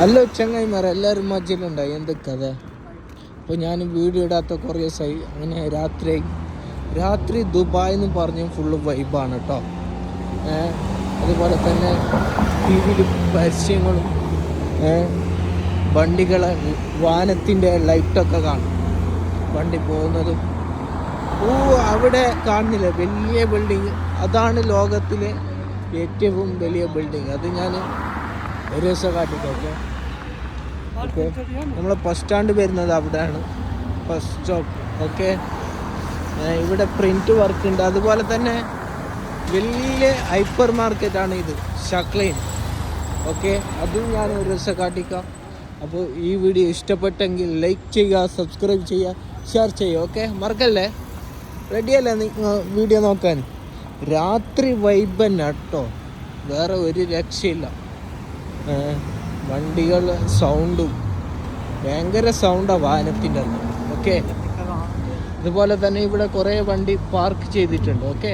Hello ചങ്ങായിമാരെ, എല്ലാവരും മജ്ജിലുണ്ടായി. എന്ത് കഥ? അപ്പോൾ ഞാൻ വീഡിയോ ഇടാത്ത കുറേ ദിവസമായി. അങ്ങനെ രാത്രി ദുബായ് എന്ന് പറഞ്ഞ് ഫുള്ള് വൈബാണ് കേട്ടോ. അതുപോലെ തന്നെ ടി വിയിൽ പരസ്യങ്ങളും വണ്ടികളെ വാനത്തിൻ്റെ ലൈറ്റൊക്കെ കാണും, വണ്ടി പോകുന്നതും. അവിടെ കാണുന്നില്ല വലിയ ബിൽഡിങ്, അതാണ് ലോകത്തിലെ ഏറ്റവും വലിയ ബിൽഡിങ്. അത് ഞാൻ ഒരു ദിവസം കാട്ടിക്കോട്ടെ. ഓക്കെ, നമ്മളെ ബസ് സ്റ്റാൻഡ് വരുന്നത് അവിടെയാണ്, ബസ് സ്റ്റോപ്പ്. ഓക്കെ, ഇവിടെ പ്രിൻ്റ് വർക്ക് ഉണ്ട്. അതുപോലെ തന്നെ വലിയ ഹൈപ്പർ മാർക്കറ്റാണ് ഇത്, ഷക്ലൈൻ. ഓക്കെ, അതും ഞാൻ ഒരു ദിവസം കാട്ടിക്കാം. അപ്പോൾ ഈ വീഡിയോ ഇഷ്ടപ്പെട്ടെങ്കിൽ ലൈക്ക് ചെയ്യുക, സബ്സ്ക്രൈബ് ചെയ്യുക, ഷെയർ ചെയ്യുക. ഓക്കെ, മറക്കല്ലേ? റെഡിയല്ലേ വീഡിയോ നോക്കാൻ? രാത്രി വൈബ് തന്നെ കേട്ടോ, വേറെ ഒരു രക്ഷയില്ല. വണ്ടികൾ സൗണ്ടും ഭയങ്കര സൗണ്ടാണ് വാഹനത്തിൻ്റെ അന്ന്. ഓക്കെ, അതുപോലെ തന്നെ ഇവിടെ കുറേ വണ്ടി പാർക്ക് ചെയ്തിട്ടുണ്ട്. ഓക്കെ.